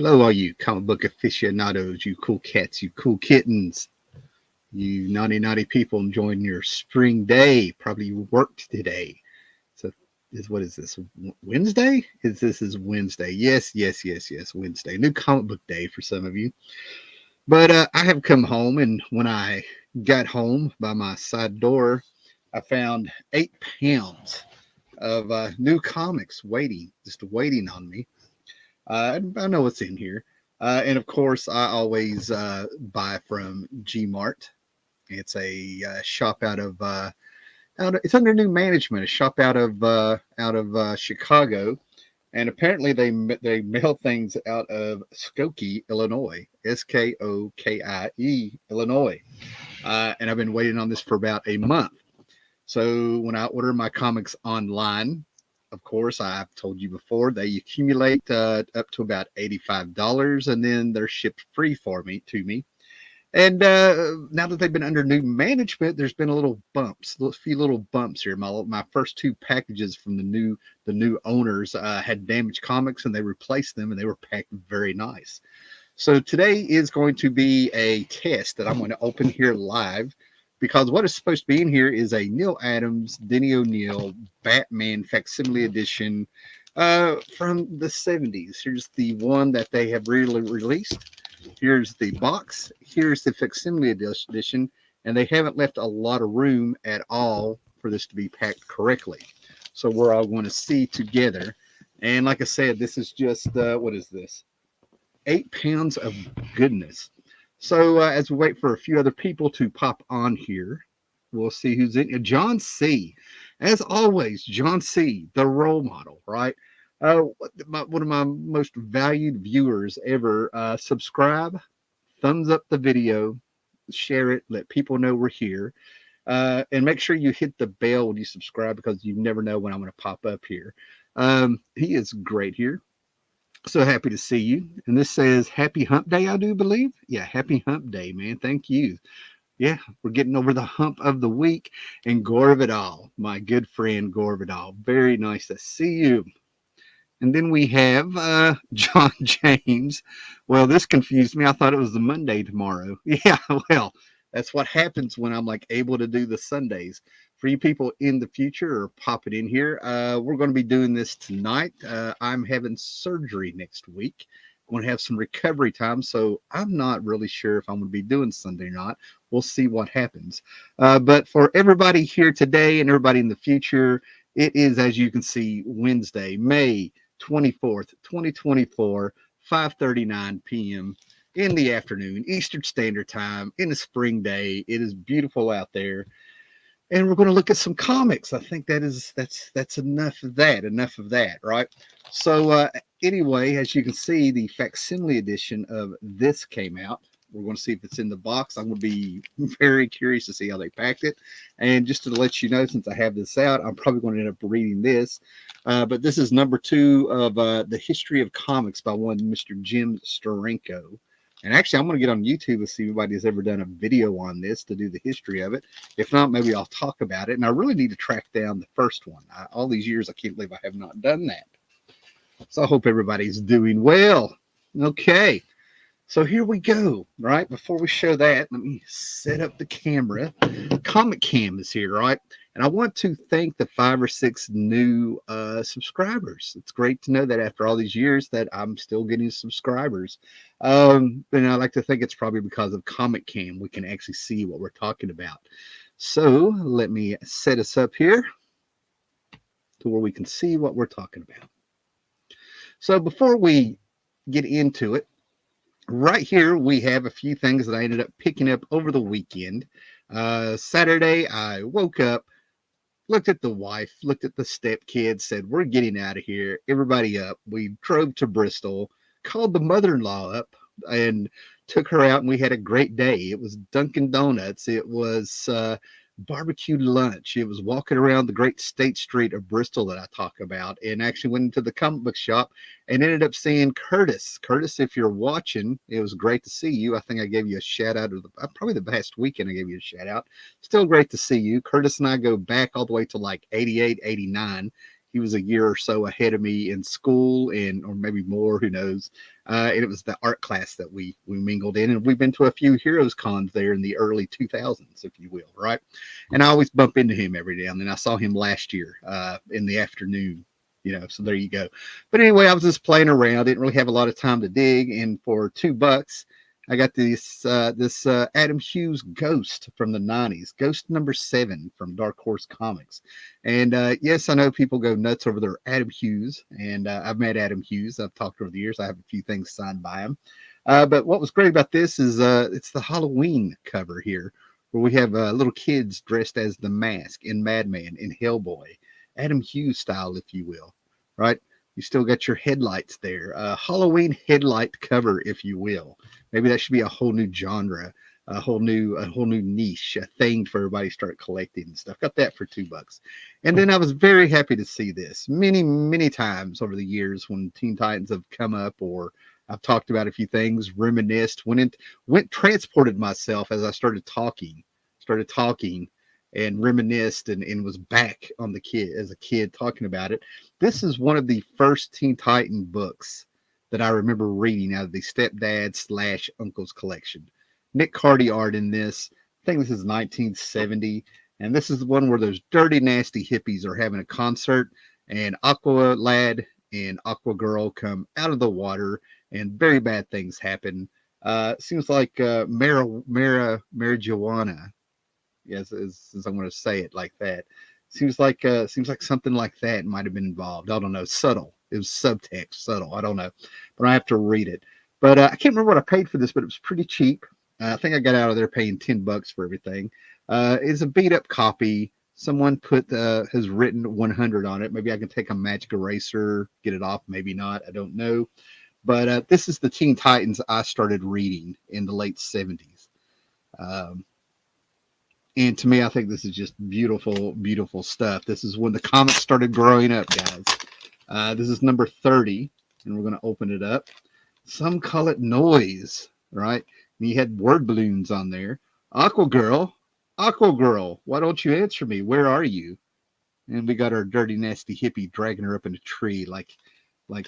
Hello, all you comic book aficionados, you cool cats, you cool kittens, you naughty people enjoying your spring day. Probably you worked today. So, what is this? Wednesday? This is Wednesday? Yes. Wednesday. New comic book day for some of you. But I have come home, and when I got home by my side door, I found 8 pounds of new comics just waiting on me. I know what's in here. And of course, I always buy from G-MART. It's a shop it's under new management. A shop out of Chicago, and apparently they mail things out of Skokie, Illinois, Skokie, Illinois. And I've been waiting on this for about a month. So when I order my comics online, of course, I've told you before, they accumulate up to about $85, and then they're shipped free to me. And now that they've been under new management, there's been a few little bumps here. My first two packages from the new owners had damaged comics, and they replaced them, and they were packed very nice. So today is going to be a test that I'm going to open here live, because what is supposed to be in here is a Neil Adams, Denny O'Neil Batman facsimile edition from the 70s. Here's the one that they have really released. Here's the box. Here's the facsimile edition. And they haven't left a lot of room at all for this to be packed correctly. So we're all going to see together. And like I said, this is just, what is this? 8 pounds of goodness. So as we wait for a few other people to pop on here, we'll see who's in. John C. As always, John C., the role model, right? One of my most valued viewers ever. Subscribe, thumbs up the video, share it, let people know we're here. And make sure you hit the bell when you subscribe, because you never know when I'm going to pop up here. He is great here. So happy to see you. And this says Happy Hump Day, I do believe. Yeah, Happy Hump Day, man. Thank you. Yeah, we're getting over the hump of the week. And Gore Vidal, my good friend Gore Vidal. Very nice to see you. And then we have John James. Well, this confused me. I thought it was the Monday tomorrow. Yeah, well, that's what happens when I'm like able to do the Sundays. For you people in the future, or pop it in here, we're going to be doing this tonight. I'm having surgery next week. I'm going to have some recovery time, so I'm not really sure if I'm going to be doing Sunday or not. We'll see what happens. But for everybody here today and everybody in the future, it is, as you can see, Wednesday, May 24th, 2024, 5:39 p.m. in the afternoon, Eastern Standard Time, in a spring day. It is beautiful out there. And we're going to look at some comics. I think that's enough of that. Enough of that, right? So anyway, as you can see, the facsimile edition of this came out. We're going to see if it's in the box. I'm going to be very curious to see how they packed it. And just to let you know, since I have this out, I'm probably going to end up reading this. But this is number 2 of The History of Comics by one Mr. Jim Steranko. And actually, I'm going to get on YouTube and see if anybody's ever done a video on this to do the history of it. If not, maybe I'll talk about it. And I really need to track down the first one. All these years, I can't believe I have not done that. So I hope everybody's doing well. Okay. So here we go, right? Before we show that, let me set up the camera. Comic Cam is here, right? And I want to thank the 5 or 6 new subscribers. It's great to know that after all these years that I'm still getting subscribers. And I like to think it's probably because of Comic Cam. We can actually see what we're talking about. So let me set us up here to where we can see what we're talking about. So before we get into it, right here, we have a few things that I ended up picking up over the weekend. Saturday, I woke up, looked at the wife, looked at the stepkids, said, we're getting out of here. Everybody up. We drove to Bristol, called the mother-in-law up, and took her out, and we had a great day. It was Dunkin' Donuts. It was barbecued lunch. It was walking around the great State Street of Bristol that I talk about, and actually went into the comic book shop and ended up seeing Curtis. Curtis, if you're watching, it was great to see you. I think I gave you a shout out of probably the past weekend. I gave you a shout out. Still great to see you. Curtis and I go back all the way to like 88, 89. He was a year or so ahead of me in school, and or maybe more, who knows. And it was the art class that we mingled in, and we've been to a few Heroes Cons there in the early 2000s, if you will, right? And I always bump into him every now and then. I saw him last year in the afternoon, so there you go. But anyway, I was just playing around, didn't really have a lot of time to dig, and for $2 I got this Adam Hughes Ghost from the 90s, Ghost #7 from Dark Horse Comics. And yes, I know people go nuts over their Adam Hughes, and I've met Adam Hughes. I've talked over the years. I have a few things signed by him. But what was great about this is it's the Halloween cover here, where we have little kids dressed as the Mask in Madman, in Hellboy, Adam Hughes style, if you will, right? You still got your headlights there, Halloween headlight cover, if you will. Maybe that should be a whole new genre, a whole new niche, a thing for everybody to start collecting and stuff. Got that for $2. And then I was very happy to see this many times over the years when Teen Titans have come up, or I've talked about a few things, reminisced, transported myself as I started talking and reminisced, and was back on the kid as a kid talking about it. This is one of the first Teen Titan books that I remember reading out of the Stepdad / Uncle's collection. Nick Cardy art in this. I think this is 1970. And this is the one where those dirty, nasty hippies are having a concert, and Aqua Lad and Aqua Girl come out of the water, and very bad things happen. Seems like marijuana. Yes, as I'm going to say it like that. Seems like something like that might have been involved. I don't know. Subtle. It was subtext, subtle. I don't know, but I have to read it. But I can't remember what I paid for this, but it was pretty cheap. I think I got out of there paying $10 for everything. It's a beat up copy. Someone has written 100 on it. Maybe I can take a magic eraser, get it off. Maybe not. I don't know. But this is the Teen Titans I started reading in the late 70s. And to me, I think this is just beautiful, beautiful stuff. This is when the comics started growing up, guys. This is number 30, and we're going to open it up. Some call it Noise, right? And you had word balloons on there. Aqua Girl, why don't you answer me? Where are you? And we got our dirty, nasty hippie dragging her up in a tree like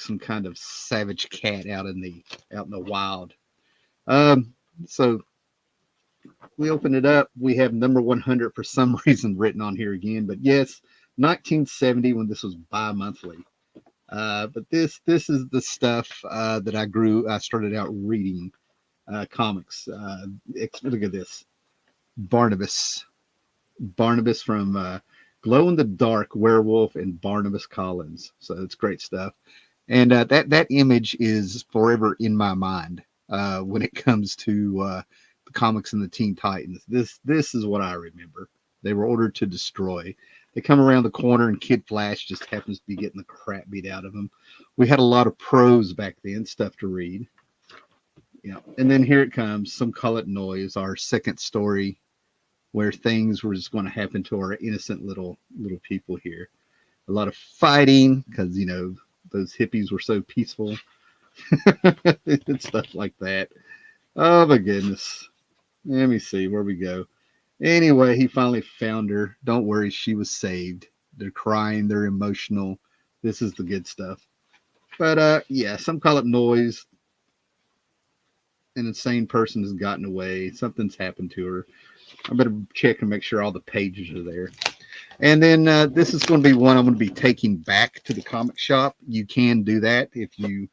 some kind of savage cat out in the wild. So we open it up. We have number 100 for some reason written on here again. But yes, 1970 when this was bi-monthly. But this is the stuff that I started out reading comics. Look at this. Barnabas from Glow in the Dark Werewolf and Barnabas Collins. So it's great stuff. And that image is forever in my mind when it comes to the comics and the Teen Titans. This is what I remember. They were ordered to destroy. They come around the corner, and Kid Flash just happens to be getting the crap beat out of him. We had a lot of prose back then, stuff to read. And then here it comes. Some call it Noise, our second story, where things were just going to happen to our innocent little people here. A lot of fighting because those hippies were so peaceful and stuff like that. Oh my goodness. Let me see where we go. Anyway, he finally found her. Don't worry, she was saved. They're crying, they're emotional. This is the good stuff. But yeah, some call it Noise. An insane person has gotten away. Something's happened to her. I better check and make sure all the pages are there. And then this is going to be one I'm going to be taking back to the comic shop. You can do that if you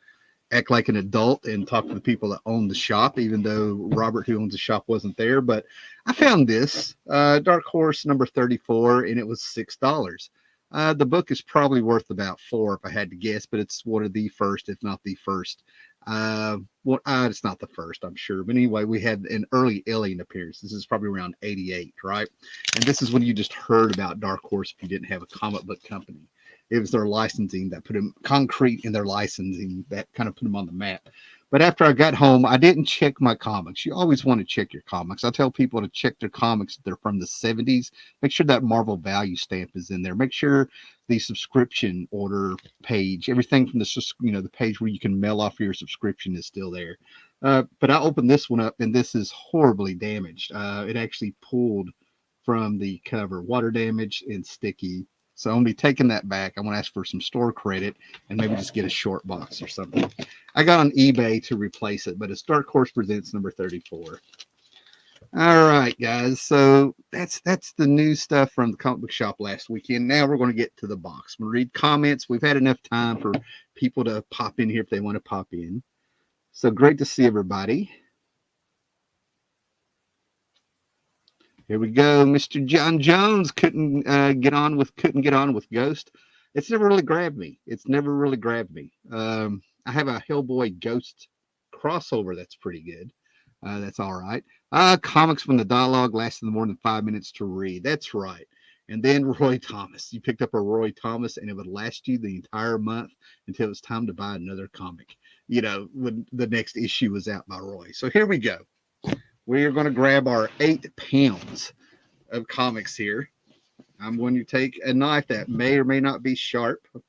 act like an adult and talk to the people that own the shop, even though Robert, who owns the shop, wasn't there. But I found this Dark Horse number 34, and it was $6. The book is probably worth about $4 if I had to guess, but it's one of the first, if not the first. It's not the first, I'm sure. But anyway, we had an early Alien appearance. This is probably around 88, right? And this is when you just heard about Dark Horse if you didn't have a comic book company. It was their licensing that put them concrete in their licensing that kind of put them on the map. But after I got home, I didn't check my comics. You always want to check your comics. I tell people to check their comics if they're from the 70s. Make sure that Marvel value stamp is in there. Make sure the subscription order page, everything from the page where you can mail off your subscription is still there. But I opened this one up, and this is horribly damaged. It actually pulled from the cover, water damage and sticky. So I'm going to be taking that back. I want to ask for some store credit and maybe just get a short box or something. I got on eBay to replace it, but it's Dark Horse Presents number 34. All right, guys. So that's the new stuff from the comic book shop last weekend. Now we're going to get to the box. We'll read comments. We've had enough time for people to pop in here if they want to pop in. So great to see everybody. Here we go. Mr. John Jones couldn't get on with Ghost. It's never really grabbed me. I have a Hellboy Ghost crossover that's pretty good. That's all right. Comics when the dialogue lasted more than 5 minutes to read. That's right. And then Roy Thomas. You picked up a Roy Thomas, and it would last you the entire month until it was time to buy another comic. You know, when the next issue was out by Roy. So here we go. We're going to grab our 8 pounds of comics here. I'm going to take a knife that may or may not be sharp. All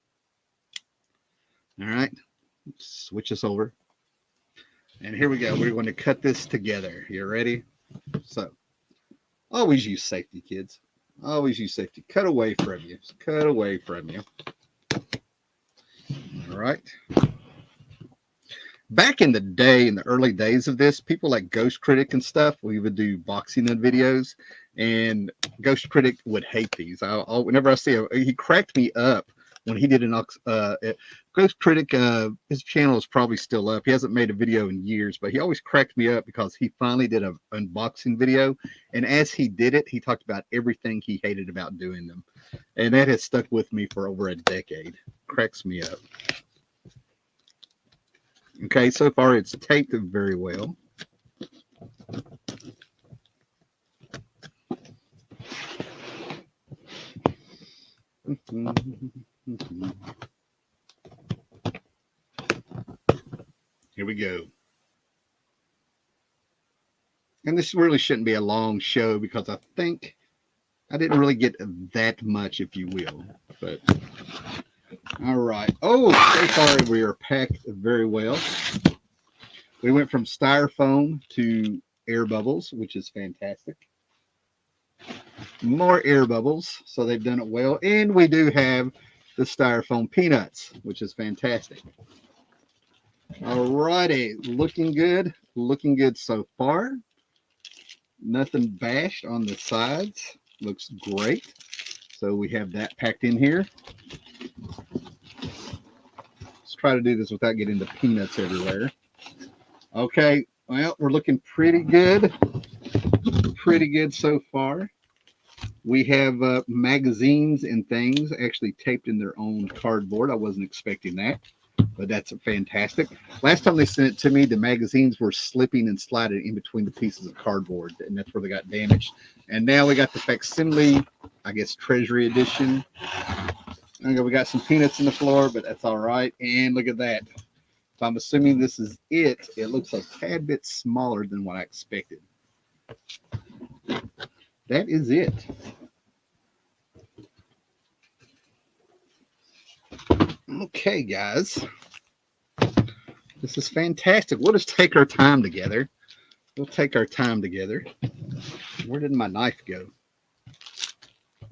right. Switch us over. And here we go. We're going to cut this together. You ready? So, always use safety, kids. Always use safety. Cut away from you. Cut away from you. All right. Back in the day, in the early days of this, people like Ghost Critic and stuff, we would do boxing and videos, and Ghost Critic would hate these. Whenever I see him, he cracked me up when he did an Ghost Critic. His channel is probably still up. He hasn't made a video in years, but he always cracked me up because he finally did an unboxing video, and as he did it, he talked about everything he hated about doing them, and that has stuck with me for over a decade. Cracks me up. Okay, so far it's taped very well. Here we go. And this really shouldn't be a long show because I think I didn't really get that much, if you will. But all right. Oh, so far we are packed very well. We went from styrofoam to air bubbles, which is fantastic. More air bubbles, so they've done it well. And we do have the styrofoam peanuts, which is fantastic. All righty. Looking good. Looking good so far. Nothing bashed on the sides. Looks great. So we have that packed in here. Let's try to do this without getting the peanuts everywhere. Okay, well, we're looking pretty good. Pretty good so far. We have magazines and things actually taped in their own cardboard. I wasn't expecting that, but that's fantastic. Last time they sent it to me, the magazines were slipping and sliding in between the pieces of cardboard, and that's where they got damaged. And now we got the facsimile, I guess, Treasury Edition. Okay, we got some peanuts in the floor, but that's all right. And look at that. So I'm assuming this is it. It looks a tad bit smaller than what I expected. That is it. Okay, guys. This is fantastic. We'll just take our time together. We'll take our time together. Where did my knife go?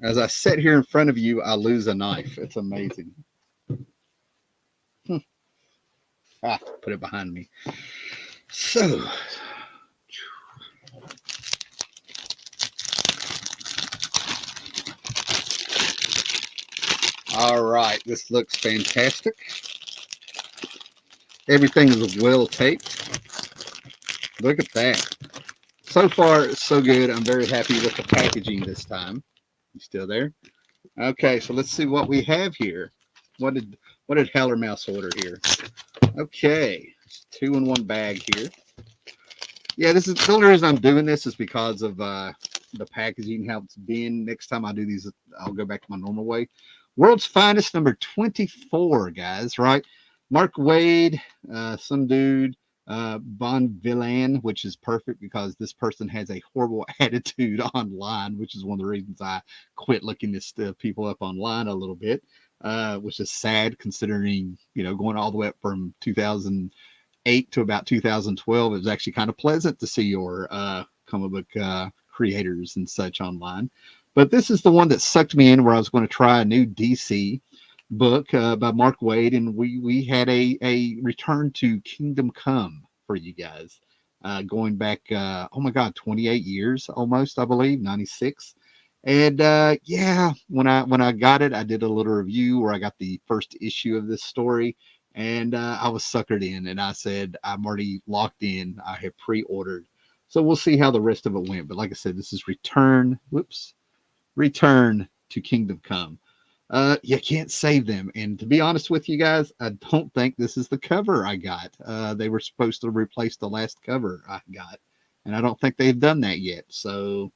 As I sit here in front of you, I lose a knife. It's amazing. Put it behind me. So, all right, this looks fantastic. Everything is well taped. Look at that. So far, so good. I'm very happy with the packaging this time. You still there? Okay, so let's see what we have here. What did Howler Mouse order here? Okay, 2-in-1 bag here. Yeah, this is the only reason I'm doing this is because of the packaging, how it's been. Next time I do these, I'll go back to my normal way. World's Finest number 24, guys, right? Mark Wade, some dude, Bon Villan, which is perfect because this person has a horrible attitude online, which is one of the reasons I quit looking this people up online a little bit, which is sad considering, you know, going all the way up from 2008 to about 2012. It was actually kind of pleasant to see your comic book creators and such online. But this is the one that sucked me in, where I was going to try a new DC book by Mark Wade, and we had a return to Kingdom Come for you guys, going back, oh my God, 28 years almost, I believe, 96. And yeah, when I got it, I did a little review where I got the first issue of this story, and I was suckered in, and I said I'm already locked in. I have pre-ordered, so we'll see how the rest of it went. But like I said, this is Return to Kingdom Come. You can't save them. And to be honest with you guys, I don't think this is the cover I got. They were supposed to replace the last cover I got, and I don't think they've done that yet. So,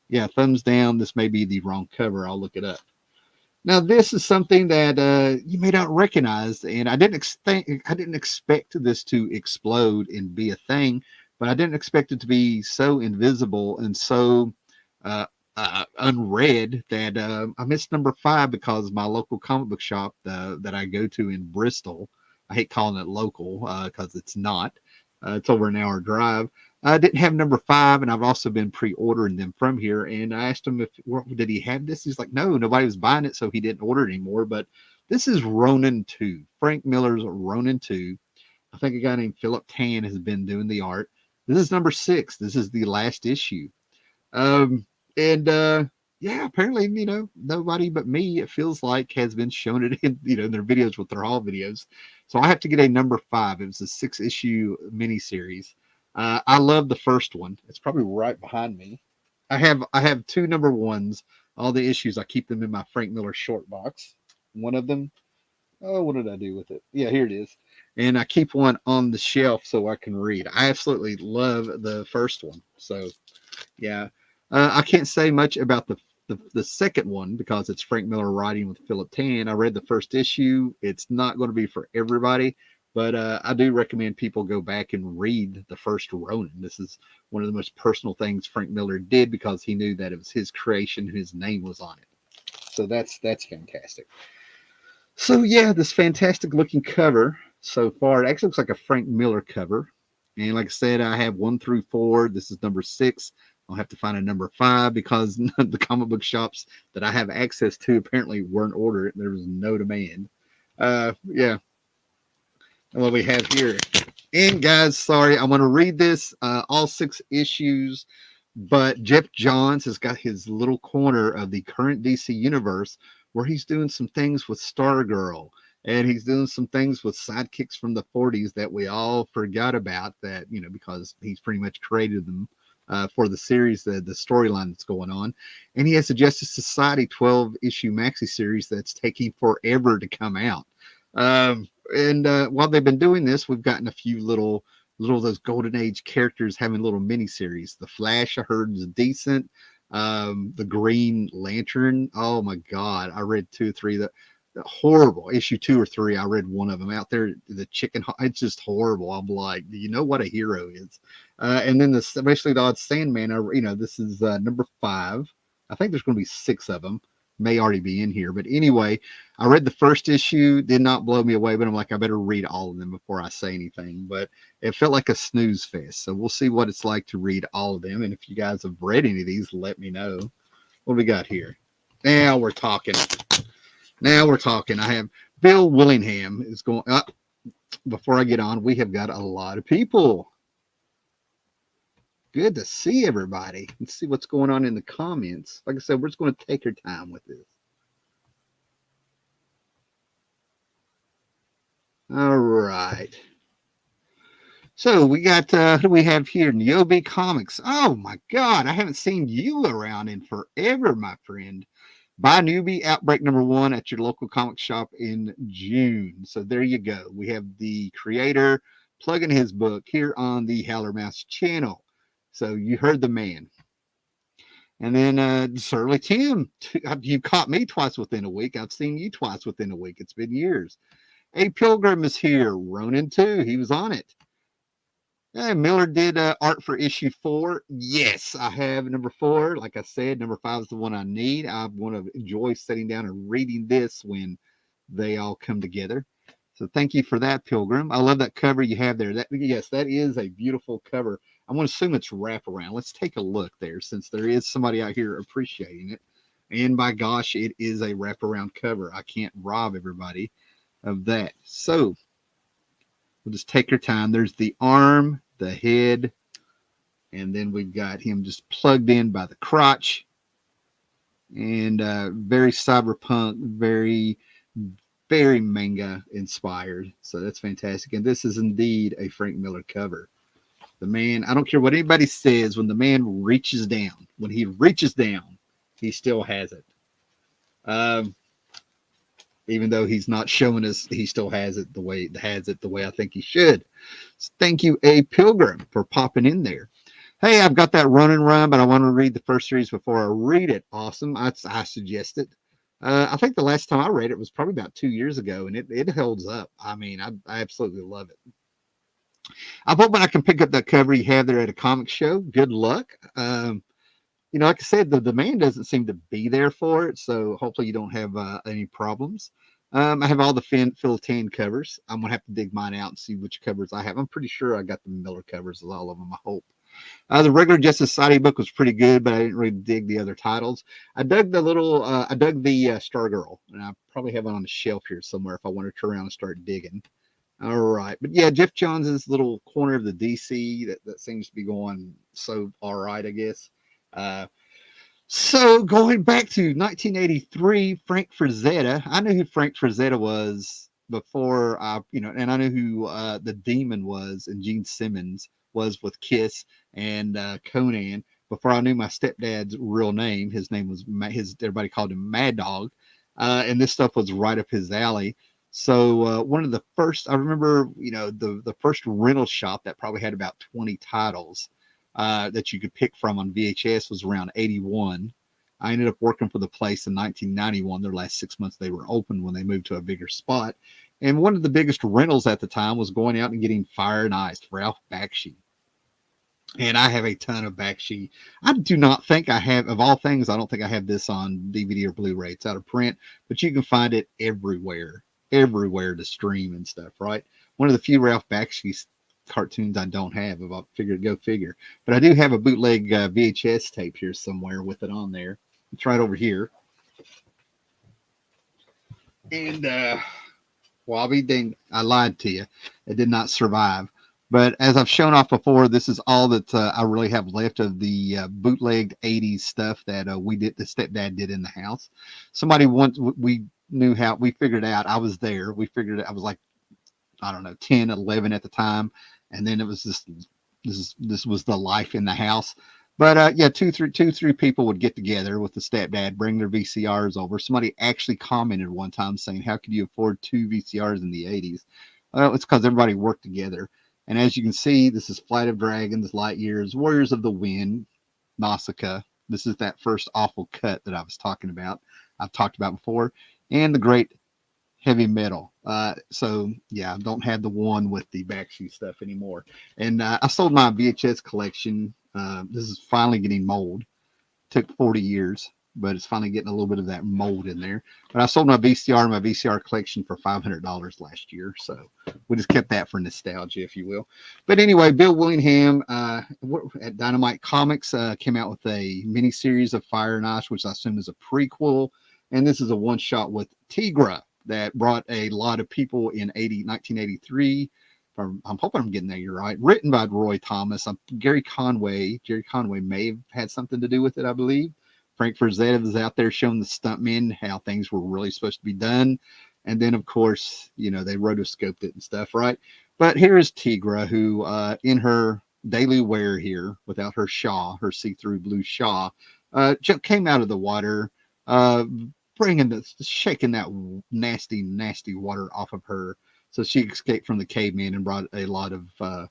yeah, thumbs down. This may be the wrong cover. I'll look it up. Now, this is something that you may not recognize, and I didn't expect this to explode and be a thing, but I didn't expect it to be so invisible and so uh, unread that I missed number 5 because my local comic book shop that I go to in Bristol. I hate calling it local because it's not. It's over an hour drive. I didn't have number 5, and I've also been pre-ordering them from here. And I asked him if did he have this. He's like, no, nobody was buying it, so he didn't order it anymore. But this is Ronin 2, Frank Miller's Ronin 2. I think a guy named Philip Tan has been doing the art. This is number 6. This is the last issue. Um, and yeah, apparently, nobody but me, it feels like, has been shown it in, in their videos with their haul videos. So I have to get a number 5. It was a 6-issue miniseries. I love the first one. It's probably right behind me. I have 2 number 1s. All the issues, I keep them in my Frank Miller short box. One of them, oh, what did I do with it? Yeah, here it is. And I keep one on the shelf so I can read. I absolutely love the first one. So, yeah. I can't say much about the second one because it's Frank Miller writing with Philip Tan. I read the first issue. It's not going to be for everybody, but I do recommend people go back and read the first Ronin. This is one of the most personal things Frank Miller did because he knew that it was his creation, his name was on it. So that's fantastic. So yeah, this fantastic looking cover so far. It actually looks like a Frank Miller cover. And like I said, I have 1 through 4. This is number 6. I'll have to find a number 5 because the comic book shops that I have access to apparently weren't ordered. There was no demand. Yeah. And what we have here. And guys, sorry, I'm going to read this, all 6 issues, but Jeff Johns has got his little corner of the current DC universe where he's doing some things with Stargirl, and he's doing some things with sidekicks from the 40s that we all forgot about, that, because he's pretty much created them for the series, the storyline that's going on. And he has a Justice Society 12-issue maxi series that's taking forever to come out. And while they've been doing this, we've gotten a few little of those golden age characters having little mini series. The Flash, I heard, is decent. The Green Lantern, oh my God, I read 2 or 3 the horrible issue 2 or 3. I read one of them out there. The chicken, it's just horrible. I'm like, do you know what a hero is? And then especially the Odd Sandman. This is number 5. I think there's going to be 6 of them. May already be in here, but anyway, I read the first issue. Did not blow me away, but I'm like, I better read all of them before I say anything. But it felt like a snooze fest. So we'll see what it's like to read all of them. And if you guys have read any of these, let me know. What do we got here? Now we're talking. I have Bill Willingham is going up. Before I get on, we have got a lot of people. Good to see everybody. Let's see what's going on in the comments. Like I said, we're just going to take our time with this. All right. So we got, who do we have here? Niobe Comics. Oh my God, I haven't seen you around in forever, my friend. Buy Newbie Outbreak number 1 at your local comic shop in June. So there you go. We have the creator plugging his book here on the Howler Mouse channel. So you heard the man. And then Surly Tim, you caught me twice within a week. I've seen you twice within a week. It's been years. A Pilgrim is here. Ronin 2. He was on it. Miller did art for issue 4. Yes, I have number 4. Like I said, number 5 is the one I need. I want to enjoy sitting down and reading this when they all come together. So thank you for that, Pilgrim. I love that cover you have there. Yes, that is a beautiful cover. I'm going to assume it's wraparound. Let's take a look there, since there is somebody out here appreciating it. And by gosh, it is a wraparound cover. I can't rob everybody of that. So we'll just take your time. There's the arm, the head, and then we've got him just plugged in by the crotch. And very cyberpunk, very manga inspired. So that's fantastic. And this is indeed a Frank Miller cover. The man, I don't care what anybody says, when the man reaches down, when he reaches down, he still has it. Even though he's not showing us, he still has it the way I think he should. So thank you, A. Pilgrim, for popping in there. Hey, I've got that run and run, but I want to read the first series before I read it. Awesome. I suggest it. I think the last time I read it was probably about 2 years ago, and it holds up. I mean, I absolutely love it. I'm hoping I can pick up that cover you have there at a comic show. Good luck. Like I said, the demand doesn't seem to be there for it, so hopefully you don't have any problems. I have all the Phil Tan covers. I'm going to have to dig mine out and see which covers I have. I'm pretty sure I got the Miller covers, all of them, I hope. The regular Justice Society book was pretty good, but I didn't really dig the other titles. I dug the Stargirl, and I probably have it on the shelf here somewhere if I want to turn around and start digging. All right. But yeah, Jeff Johns' little corner of the DC that seems to be going so all right, I guess. So going back to 1983, Frank Frazetta. I knew who Frank Frazetta was before and I knew who the Demon was, and Gene Simmons was with Kiss and Conan before I knew my stepdad's real name. His name was everybody called him Mad Dog, and this stuff was right up his alley. So one of the first, I remember, the first rental shop that probably had about 20 titles that you could pick from on VHS was around 81. I ended up working for the place in 1991. Their last 6 months they were open when they moved to a bigger spot. And one of the biggest rentals at the time was going out and getting Fire and Ice, Ralph Bakshi. And I have a ton of Bakshi. I do not think I have, of all things, I don't think I have this on DVD or Blu-ray. It's out of print, but you can find it everywhere to stream and stuff, right? One of the few Ralph Bakshi cartoons I don't have. I figured, go figure. But I do have a bootleg VHS tape here somewhere with it on there. It's right over here. And well, I'll be dang, I lied to you. It did not survive. But as I've shown off before, this is all that I really have left of the bootlegged 80s stuff that the stepdad did in the house. Somebody once, we knew how, we figured out, I was there. We figured it, I was like, I don't know, 10, 11 at the time. And then it was this was the life in the house. But yeah, two, three people would get together with the stepdad, bring their VCRs over. Somebody actually commented one time saying, how could you afford 2 VCRs in the 80s? Well, it's because everybody worked together. And as you can see, this is Flight of Dragons, Light Years, Warriors of the Wind, Nausicaa. This is that first awful cut that I was talking about. I've talked about before. And the great Heavy Metal. So yeah, I don't have the one with the Bakshi stuff anymore. And I sold my VHS collection. This is finally getting mold. Took 40 years, but it's finally getting a little bit of that mold in there. But I sold my VCR collection for $500 last year. So we just kept that for nostalgia, if you will. But anyway, Bill Willingham at Dynamite Comics came out with a mini series of Fire and Ice, which I assume is a prequel. And this is a one shot with Tigra that brought a lot of people in 1983. I'm hoping I'm getting that you're right. Written by Roy Thomas. Jerry Conway may have had something to do with it, I believe. Frank Frazetta was out there showing the stuntmen how things were really supposed to be done. And then, of course, they rotoscoped it and stuff, right? But here is Tigra, who in her daily wear here, without her shawl, her see-through blue shawl, came out of the water, shaking that nasty water off of her. So she escaped from the cavemen and brought a lot of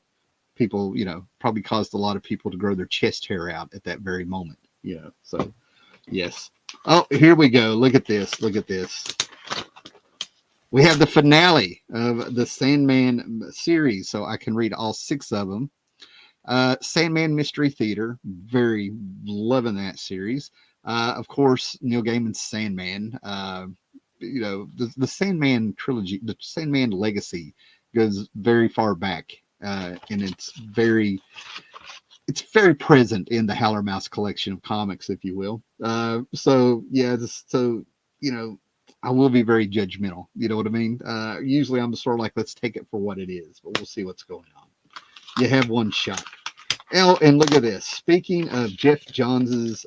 people, probably caused a lot of people to grow their chest hair out at that very moment, So, yes. Oh, here we go. Look at this. We have the finale of the Sandman series, so I can read all 6 of them. Sandman Mystery Theater, very loving that series. Of course, Neil Gaiman's Sandman. The Sandman trilogy, the Sandman legacy goes very far back, and it's very, it's very present in the Howler Mouse collection of comics, if you will. So yeah, so you know, I will be very judgmental. You know what I mean? Usually I'm sort of like, let's take it for what it is, but we'll see what's going on. You have one shot. And look at this. Speaking of Jeff Johns's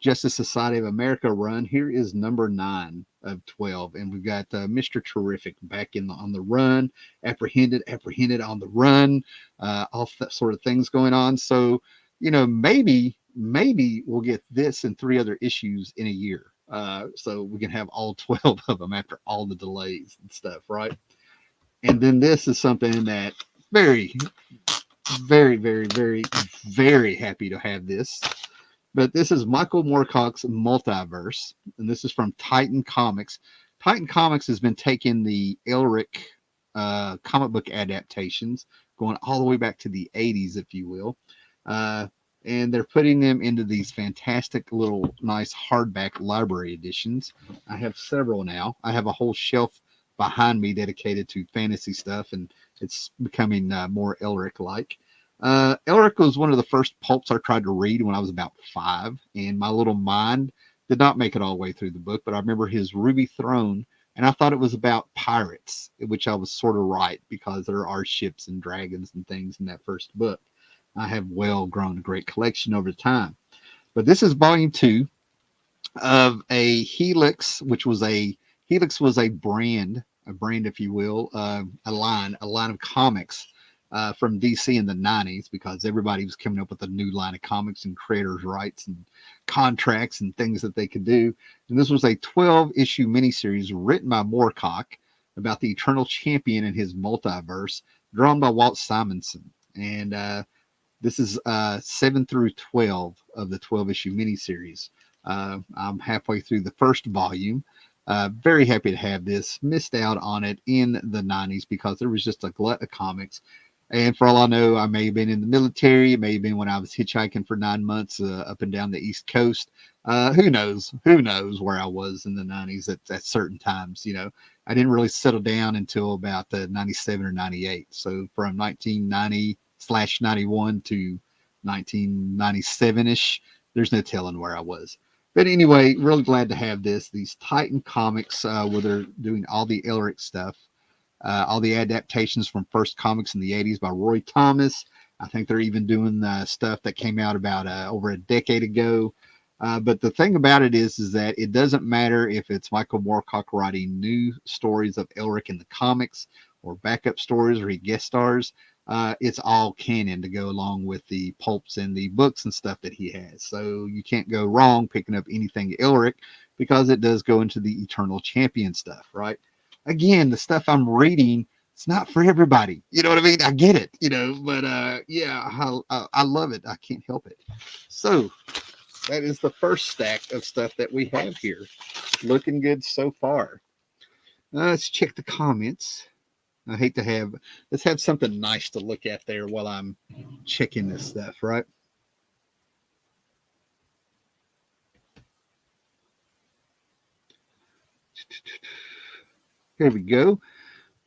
Justice Society of America run, here is number 9 of 12, and we've got Mr. Terrific back on the run, apprehended on the run, all that sort of things going on. So, maybe we'll get this and 3 other issues in a year. So we can have all 12 of them after all the delays and stuff, right? And then this is something that very, very, very, very, very happy to have this. But this is Michael Moorcock's Multiverse, and this is from Titan Comics. Titan Comics has been taking the Elric comic book adaptations, going all the way back to the 80s, if you will. And they're putting them into these fantastic little nice hardback library editions. I have several now. I have a whole shelf behind me dedicated to fantasy stuff, and it's becoming more Elric-like. Elric was one of the first pulps I tried to read when I was about 5, and my little mind did not make it all the way through the book, but I remember his Ruby Throne, and I thought it was about pirates, which I was sort of right, because there are ships and dragons and things in that first book. I have well grown a great collection over time. But this is volume 2 of a Helix, Helix was a brand, if you will, a line of comics from DC in the 90s, because everybody was coming up with a new line of comics and creators' rights and contracts and things that they could do. And this was a 12-issue miniseries written by Moorcock about the Eternal Champion and his multiverse, drawn by Walt Simonson. And this is 7 through 12 of the 12-issue miniseries. I'm halfway through the first volume. Very happy to have this. Missed out on it in the 90s because there was just a glut of comics. And for all I know, I may have been in the military. It may have been when I was hitchhiking for 9 months up and down the East Coast. Who knows? Who knows where I was in the 90s at certain times? I didn't really settle down until about 97 or 98. So from 1990/91 to 1997-ish, there's no telling where I was. But anyway, really glad to have these Titan Comics where they're doing all the Elric stuff. All the adaptations from First Comics in the 80s by Roy Thomas. I think they're even doing stuff that came out about over a decade ago. But the thing about it is that it doesn't matter if it's Michael Moorcock writing new stories of Elric in the comics or backup stories or he guest stars. It's all canon to go along with the pulps and the books and stuff that he has. So you can't go wrong picking up anything Elric because it does go into the Eternal Champion stuff, right? Again, the stuff I'm reading, it's not for everybody. You know what I mean? I get it, but yeah, I love it. I can't help it. So that is the first stack of stuff that we have here. Looking good so far. Let's check the comments. Let's have something nice to look at there while I'm checking this stuff, right? Here we go.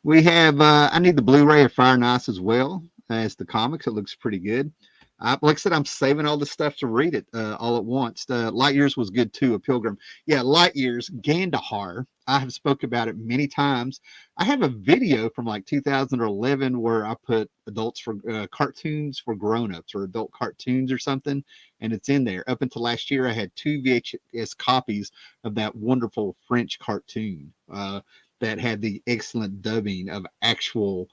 We have, I need the Blu-ray of Fire and Ice as well as the comics. It looks pretty good. Like I said, I'm saving all the stuff to read it all at once. Light Years was good too, A Pilgrim. Yeah, Light Years, Gandahar. I have spoke about it many times. I have a video from like 2011 where I put adults for cartoons for grown-ups or adult cartoons or something, and it's in there. Up until last year, I had 2 VHS copies of that wonderful French cartoon that had the excellent dubbing of actual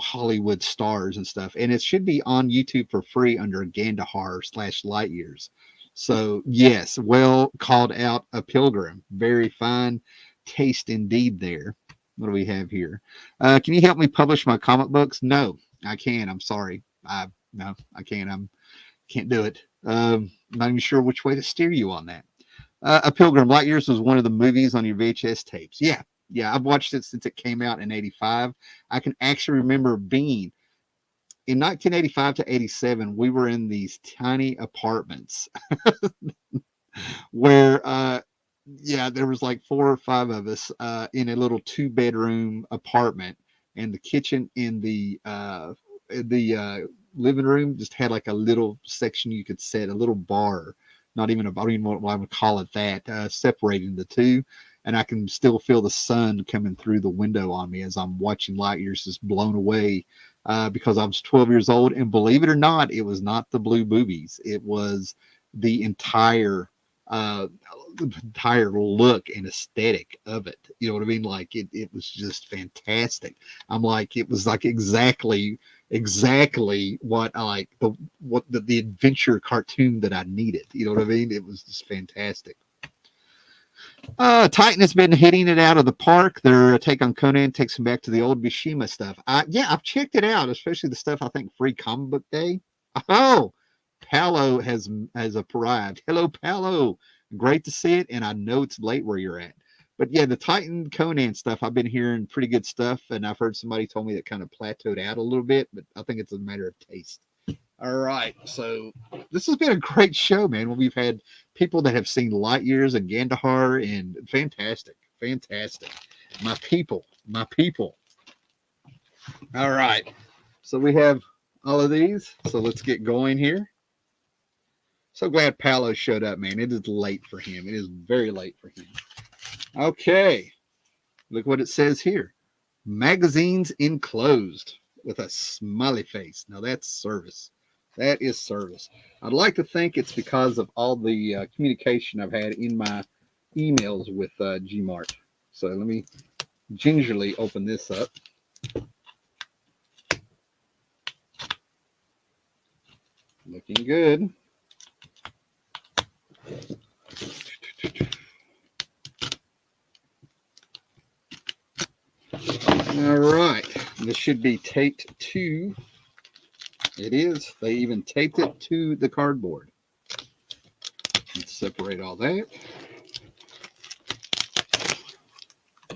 Hollywood stars and stuff. And it should be on YouTube for free under Gandahar/Light Years. So yes, well called out, A Pilgrim. Very fine taste indeed there. What do we have here? Can you help me publish my comic books? No, I can't. I'm sorry. No, I can't. Can't do it. Not even sure which way to steer you on that. A Pilgrim, Light Years was one of the movies on your VHS tapes. Yeah, I've watched it since it came out in 85. I can actually remember being in 1985 to 87. We were in these tiny apartments where, there was like 4 or 5 of us in a little 2-bedroom apartment, and the kitchen in the living room just had like a little section you could set, a little bar, not even a, I don't even know what I would call it that, separating the two. And I can still feel the sun coming through the window on me as I'm watching light years just blown away, because I was 12 years old. And believe it or not, it was not the blue boobies. It was the uh, entire look and aesthetic of it. You know what I mean? Like it was just fantastic. I'm like, it was like exactly what I like, the adventure cartoon that I needed. You know what I mean? It was just fantastic. Titan has been hitting it out of the park. Their take on Conan takes them back to the old Mishima stuff. Yeah, I've checked it out, especially the stuff I think Free Comic Book Day. Oh, Paolo has arrived. Hello, Paolo. Great to see it, and I know it's late where you're at. But yeah, the Titan Conan stuff, I've been hearing pretty good stuff, and I've heard somebody told me that kind of plateaued out a little bit, but I think it's a matter of taste. All right, so this has been a great show, man. When we've had people that have seen Light Years and Gandahar, and fantastic, fantastic. My people, my people. All right, so we have all of these. So let's get going here. So glad Paolo showed up, man. It is late for him. It is very late for him. Okay, look what it says here. Magazines enclosed with a smiley face. Now that's service. That is service. I'd like to think it's because of all the communication I've had in my emails with G-MART. So let me gingerly open this up. Looking good. All right. This should be taped to. It is. They even taped it to the cardboard. Let's separate all that.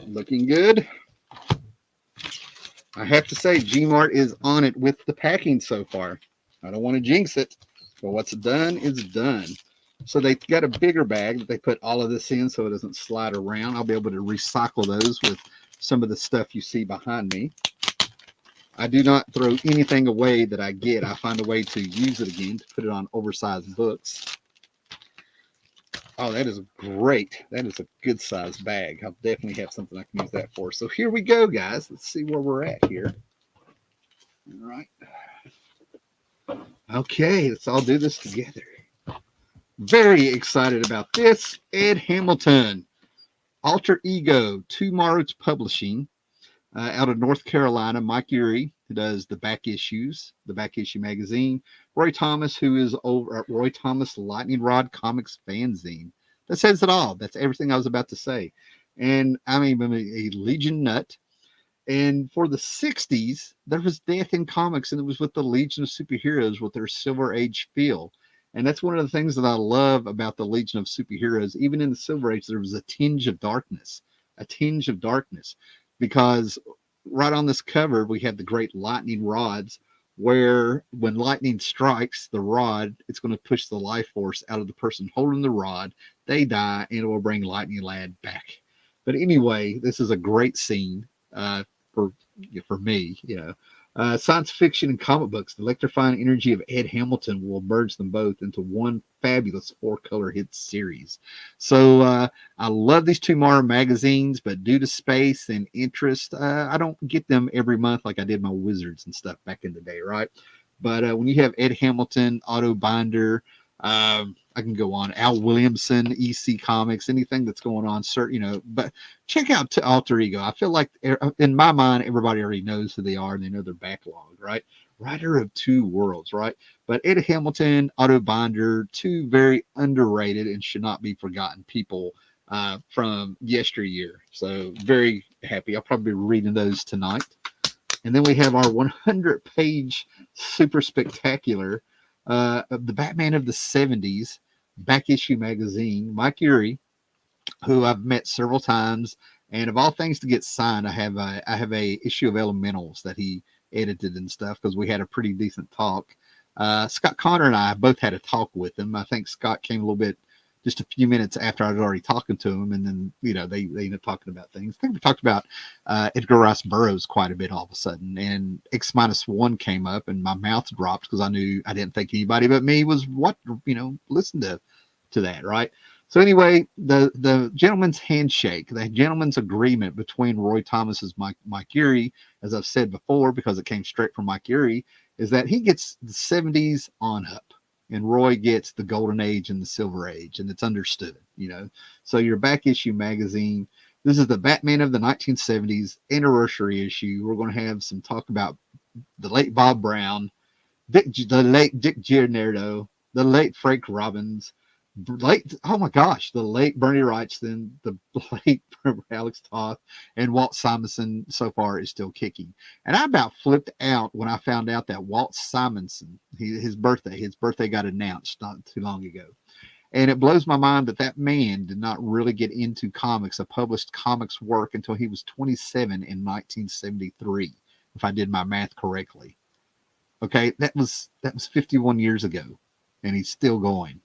Looking good. I have to say, G-MART is on it with the packing so far. I don't want to jinx it, but what's done is done. So they got a bigger bag that they put all of this in so it doesn't slide around. I'll be able to recycle those with some of the stuff you see behind me. I do not throw anything away that I get. I find a way to use it again, to put it on oversized books. Oh, that is great. That is a good sized bag. I'll definitely have something I can use that for. So here we go, guys. Let's see where we're at here. All right. Okay, let's all do this together. Very excited about this. Ed Hamilton, Alter Ego, Tomorrow's Publishing. Out of North Carolina, Mike Erie, who does the back issue magazine. Roy Thomas, who is over at Roy Thomas Lightning Rod Comics fanzine. That says it all. That's everything I was about to say. And I'm a Legion nut. And for the 60s, there was death in comics, and it was with the Legion of Superheroes with their Silver Age feel. And that's one of the things that I love about the Legion of Superheroes. Even in the Silver Age, there was a tinge of darkness, because right on this cover, we have the great lightning rods, where when lightning strikes the rod, it's going to push the life force out of the person holding the rod. They die, and it will bring Lightning Lad back. But anyway, this is a great scene for me, science fiction and comic books. The electrifying energy of Ed Hamilton will merge them both into one fabulous 4-color hit series. So I love these Tomorrow magazines, but due to space and interest, I don't get them every month like I did my Wizards and stuff back in the day, right? But when you have Ed Hamilton, Otto Binder, I can go on, Al Williamson, EC Comics, anything that's going on, but check out Alter Ego. I feel like in my mind, everybody already knows who they are and they know their backlog, right? Writer of two worlds, right? But Ed Hamilton, Otto Binder, two very underrated and should not be forgotten people from yesteryear. So very happy. I'll probably be reading those tonight. And then we have our 100-page super spectacular the Batman of the 70s back issue magazine. Mike Erie, who I've met several times, and of all things to get signed, I have a issue of Elementals that he edited and stuff, because we had a pretty decent talk. Scott Connor and I both had a talk with him. I think Scott came a little bit just a few minutes after I'd already talking to them, and then they ended up talking about things. I think we talked about Edgar Rice Burroughs quite a bit all of a sudden, and X-1 came up, and my mouth dropped because I didn't think anybody but me was listen to that, right? So anyway, the gentleman's handshake, the gentleman's agreement between Roy Thomas and Mike Urey, as I've said before, because it came straight from Mike Urey, is that he gets the 70s on up, and Roy gets the golden age and the silver age, and it's understood, So your back issue magazine, this is the Batman of the 1970s anniversary issue. We're going to have some talk about the late Bob Brown, the late Dick Giornardo, the late Frank Robbins, the late Bernie Wrightson, the late Alex Toth, and Walt Simonson so far is still kicking. And I about flipped out when I found out that Walt Simonson, his birthday got announced not too long ago. And it blows my mind that man did not really get into comics, a published comics work, until he was 27 in 1973, if I did my math correctly. Okay, that was 51 years ago, and he's still going.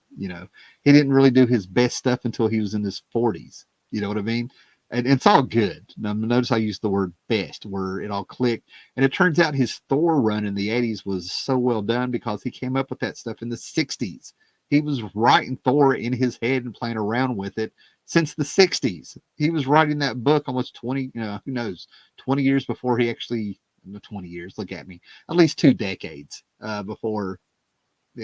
He didn't really do his best stuff until he was in his 40s. You know what I mean? And it's all good. Now, notice I used the word best, where it all clicked. And it turns out his Thor run in the 80s was so well done because he came up with that stuff in the 60s. He was writing Thor in his head and playing around with it since the 60s. He was writing that book almost 20 years before he actually, 20 years, look at me, at least 2 decades before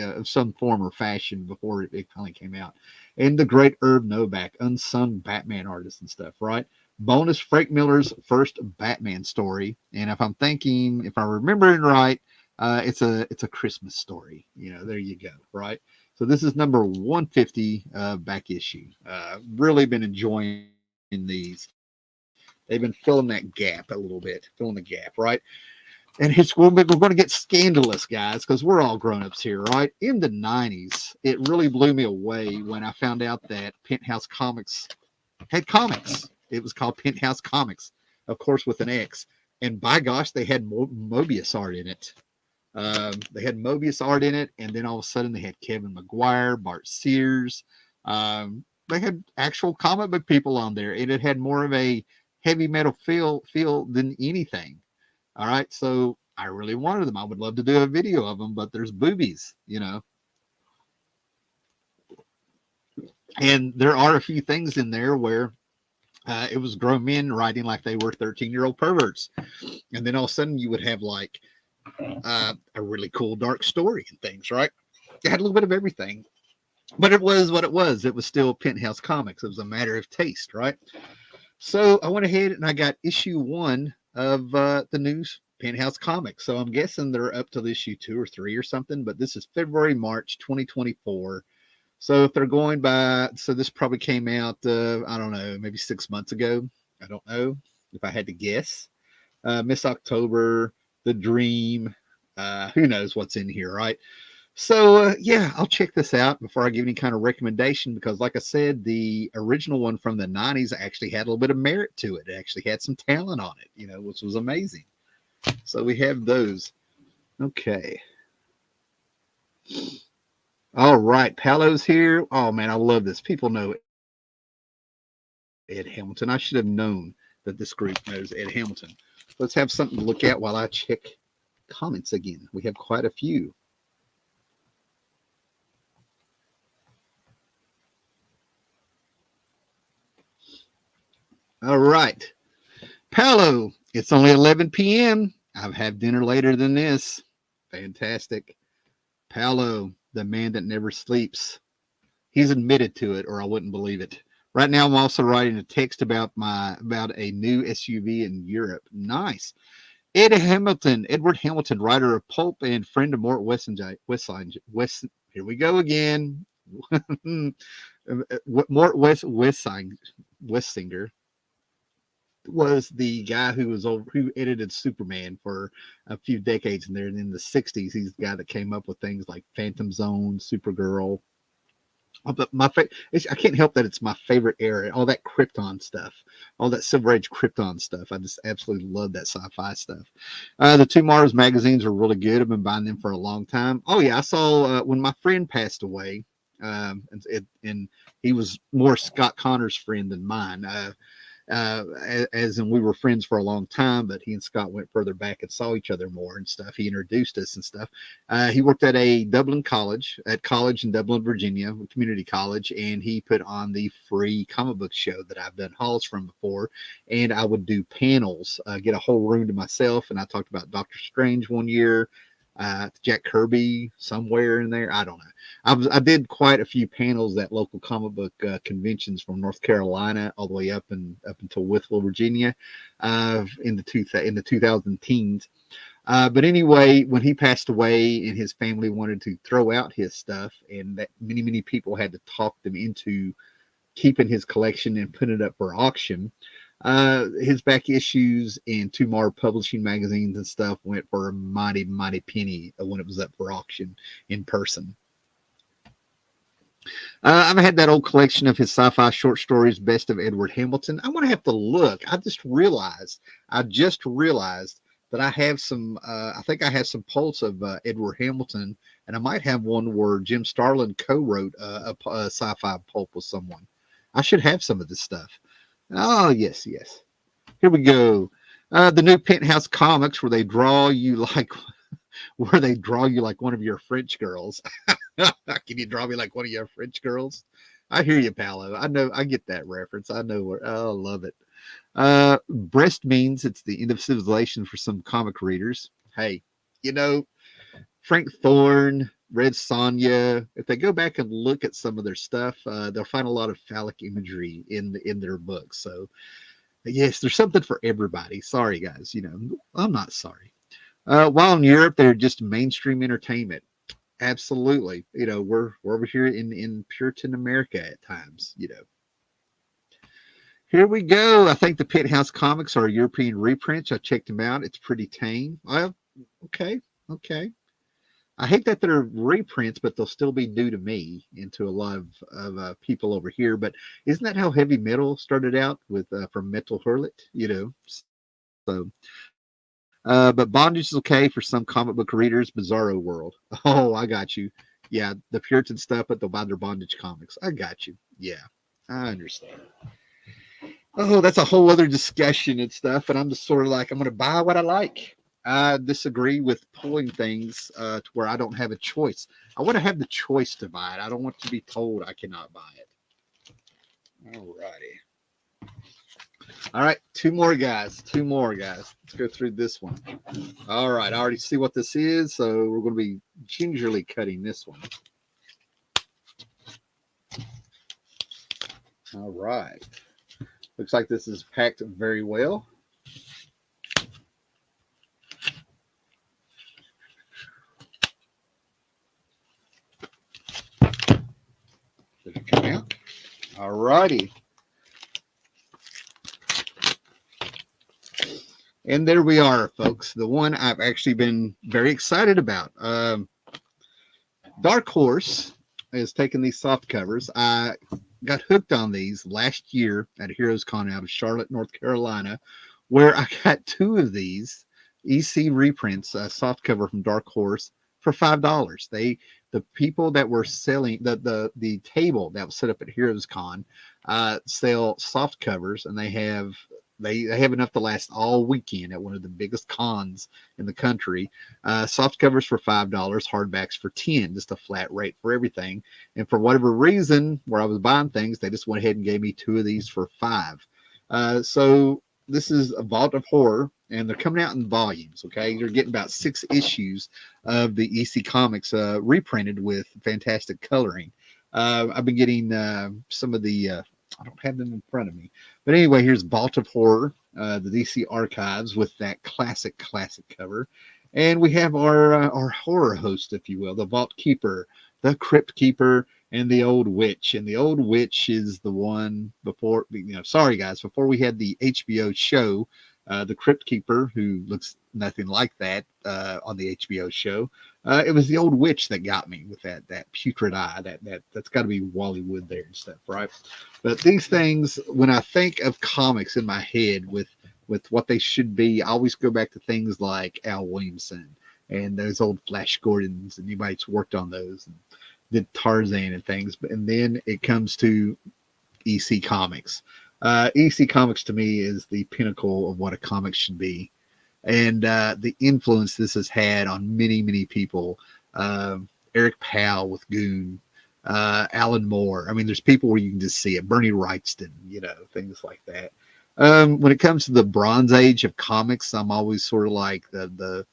of some form or fashion before it finally came out. And the great Herb Novak, unsung Batman artist and stuff, right? Bonus, Frank Miller's first Batman story. And if I'm remembering right, it's a Christmas story. There you go, right? So this is number 150 back issue. Really been enjoying these. They've been filling that gap a little bit, filling the gap, right? And we're going to get scandalous, guys, because we're all grown-ups here, right? In the 90s, it really blew me away when I found out that Penthouse Comics had comics. It was called Penthouse Comics, of course, with an X. And by gosh, they had Mobius art in it. And then all of a sudden they had Kevin McGuire, Bart Sears. They had actual comic book people on there, and it had more of a heavy metal feel than anything. All right, so I really wanted them. I would love to do a video of them, but there's boobies, And there are a few things in there where it was grown men writing like they were 13-year-old perverts. And then all of a sudden you would have like a really cool dark story and things, right? It had a little bit of everything. But it was what it was. It was still Penthouse Comics. It was a matter of taste, right? So I went ahead and I got issue 1 of the new Penthouse Comics. So I'm guessing they're up to issue 2 or 3 or something, but this is February, March 2024. So if they're going by, so this probably came out, I don't know, maybe 6 months ago. I don't know if I had to guess. Miss October, The Dream, who knows what's in here, right? So, yeah, I'll check this out before I give any kind of recommendation because, like I said, the original one from the 90s actually had a little bit of merit to it. It actually had some talent on it, which was amazing. So we have those. Okay. All right. Paolo's here. Oh, man, I love this. People know Ed Hamilton. I should have known that this group knows Ed Hamilton. Let's have something to look at while I check comments again. We have quite a few. All right. Paolo, it's only 11 p.m. I've had dinner later than this. Fantastic. Paolo, the man that never sleeps. He's admitted to it, or I wouldn't believe it. Right now, I'm also writing a text about a new SUV in Europe. Nice. Edward Hamilton, writer of Pulp and friend of Mort Wessinger. Here we go again. Mort Wessinger was the guy who edited Superman for a few decades in there. And in the 60s, he's the guy that came up with things like Phantom Zone, Supergirl. But I can't help that it's my favorite era. All that Krypton stuff, all that Silver Age Krypton stuff. I just absolutely love that sci-fi stuff. The two Mars magazines are really good. I've been buying them for a long time. Oh yeah, I saw when my friend passed away. And he was more Scott Connor's friend than mine. As in we were friends for a long time, but he and Scott went further back and saw each other more and stuff. He introduced us and stuff. He worked at a college in Dublin, Virginia, community college, and he put on the free comic book show that I've done hauls from before. And I would do panels, get a whole room to myself. And I talked about Doctor Strange one year, Jack Kirby somewhere in there. I don't know. I did quite a few panels at local comic book conventions from North Carolina all the way up until Withville, Virginia, in the 2000 teens. But anyway, when he passed away and his family wanted to throw out his stuff, and that many people had to talk them into keeping his collection and putting it up for auction. His back issues in G-MART publishing magazines and stuff went for a mighty penny when it was up for auction in person. I've had that old collection of his sci-fi short stories, Best of Edward Hamilton. I'm going to have to look. I just realized that I have some, I think I have some pulps of Edward Hamilton, and I might have one where Jim Starlin co-wrote a sci-fi pulp with someone. I should have some of this stuff. Oh, yes. Here we go. The new Penthouse comics where they draw you like one of your French girls. Can you draw me like one of your French girls? I hear you, Paolo. I know, I get that reference. I know where. Oh, I love it. Breast means it's the end of civilization for some comic readers. Hey, Frank Thorne, Red Sonja, if they go back and look at some of their stuff, they'll find a lot of phallic imagery in their books. So, yes, there's something for everybody. Sorry, guys. I'm not sorry. While in Europe, they're just mainstream entertainment. Absolutely. We're over here in Puritan America at times. Here we go. I think the Penthouse comics are European reprints. I checked them out. It's pretty tame. Well, okay. I hate that they're reprints, but they'll still be due to me and to a lot of people over here. But isn't that how heavy metal started out with from Metal Hurlet? So, but bondage is okay for some comic book readers. Bizarro World. Oh, I got you. Yeah, the Puritan stuff, but they'll buy their bondage comics. I got you. Yeah, I understand. Oh, that's a whole other discussion and stuff. And I'm just sort of like, I'm going to buy what I like. I disagree with pulling things to where I don't have a choice. I want to have the choice to buy it. I don't want to be told I cannot buy it. All righty. All right, two more guys. Let's go through this one. All right, I already see what this is, so we're going to be gingerly cutting this one. All right. Looks like this is packed very well. Did it come out? All righty. And there we are, folks. The one I've actually been very excited about. Dark Horse is taking these soft covers. I got hooked on these last year at Heroes Con out of Charlotte, North Carolina, where I got two of these EC reprints, soft cover from Dark Horse for $5. The people that were selling the table that was set up at Heroes Con sell soft covers, and they have enough to last all weekend at one of the biggest cons in the country. Soft covers for $5, hardbacks for $10, just a flat rate for everything. And for whatever reason, where I was buying things, they just went ahead and gave me two of these for $5. So this is a Vault of Horror, and they're coming out in volumes. Okay, you're getting about 6 issues of the EC Comics reprinted with fantastic coloring. I've been getting some of the. I don't have them in front of me. But anyway, here's Vault of Horror, the DC Archives with that classic cover. And we have our horror host, if you will, the Vault Keeper, the Crypt Keeper, and the Old Witch. And the Old Witch is the one before, sorry guys, before we had the HBO show, the Crypt Keeper, who looks nothing like that on the HBO show. It was the Old Witch that got me with that putrid eye. That's got to be Wally Wood there and stuff, right? But these things, when I think of comics in my head with what they should be, I always go back to things like Al Williamson and those old Flash Gordons, and anybody's worked on those. did Tarzan and things, and then it comes to EC Comics. EC Comics to me is the pinnacle of what a comic should be, and the influence this has had on many, many people. Eric Powell with Goon, Alan Moore. I mean, there's people where you can just see it. Bernie Wrightston, things like that. When it comes to the Bronze Age of comics, I'm always sort of like the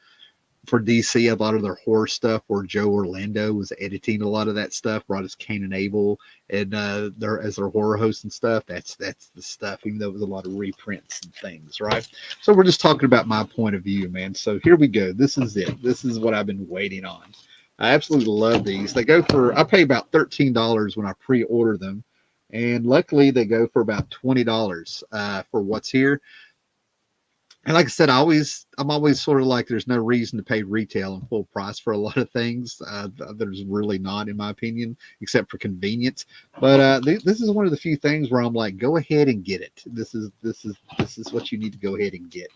for DC, a lot of their horror stuff where Joe Orlando was editing a lot of that stuff, brought us Cain and Abel and as their horror host and stuff. That's the stuff, even though it was a lot of reprints and things, right? So we're just talking about my point of view, man. So here we go. This is it. This is what I've been waiting on. I absolutely love these. They go for, I pay about $13 when I pre-order them. And luckily they go for about $20 for what's here. And like I said, I'm always sort of like, there's no reason to pay retail and full price for a lot of things. There's really not, in my opinion, except for convenience. But this is one of the few things where I'm like, go ahead and get it. This is what you need to go ahead and get.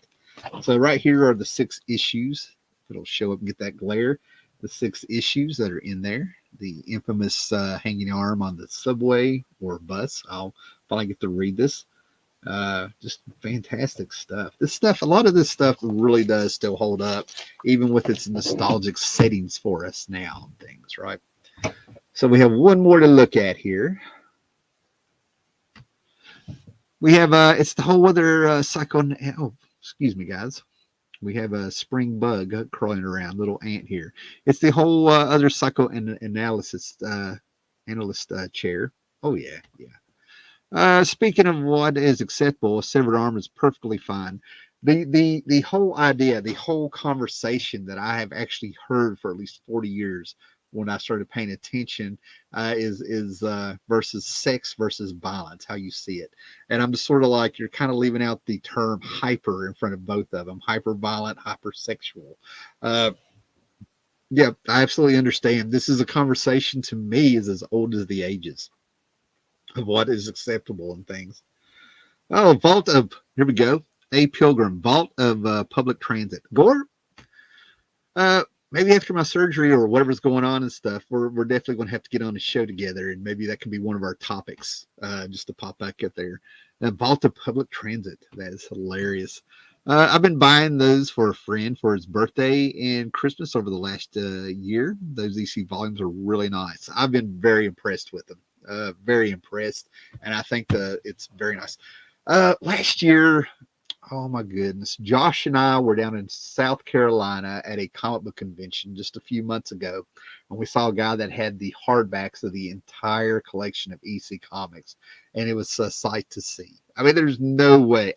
So right here are the 6 issues. It'll show up and get that glare. The 6 issues that are in there. The infamous hanging arm on the subway or bus. I'll finally get to read this. Just fantastic stuff. A lot of this stuff really does still hold up, even with its nostalgic settings for us now and things, right? So we have one more to look at here. We have it's the whole other excuse me, guys. We have a spring bug crawling around, little ant here. It's the whole other psychoanalyst analyst chair. Oh yeah. Speaking of what is acceptable, a severed arm is perfectly fine. The whole idea, the whole conversation that I have actually heard for at least 40 years when I started paying attention is versus sex versus violence, how you see it. And I'm just sort of like, you're kind of leaving out the term hyper in front of both of them, hyper violent, hypersexual. Yeah, I absolutely understand. This is a conversation to me is as old as the ages of what is acceptable and things. Oh, here we go. A Pilgrim, Vault of Public Transit. Gore, maybe after my surgery or whatever's going on and stuff, we're definitely going to have to get on a show together, and maybe that can be one of our topics, just to pop back up there. Vault of Public Transit. That is hilarious. I've been buying those for a friend for his birthday and Christmas over the last year. Those EC volumes are really nice. I've been very impressed with them. Very impressed, and I think it's very nice. Last year, oh my goodness, Josh and I were down in South Carolina at a comic book convention just a few months ago, and we saw a guy that had the hardbacks of the entire collection of EC comics, and it was a sight to see. I mean, there's no way.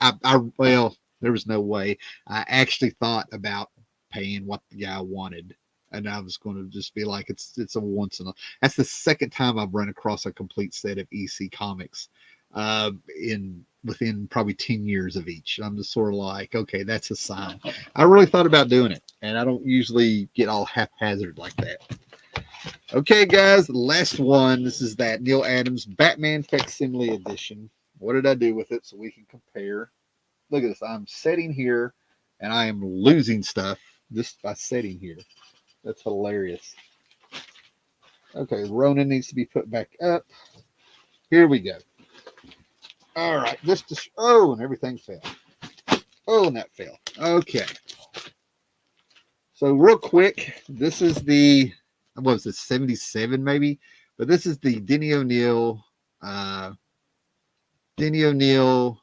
There was no way. I actually thought about paying what the guy wanted. And I was going to just be like, it's a once in a. That's the second time I've run across a complete set of EC comics, within probably 10 years of each. I'm just sort of like, okay, that's a sign. I really thought about doing it, and I don't usually get all haphazard like that. Okay, guys, the last one. This is that Neil Adams Batman Facsimile Edition. What did I do with it so we can compare? Look at this. I'm sitting here, and I am losing stuff just by sitting here. That's hilarious. Okay, Ronan needs to be put back up. Here we go. All right, and everything fell. Oh, and that fell. Okay. So real quick, this is what was it, 77 maybe? But this is the Denny O'Neil, Neil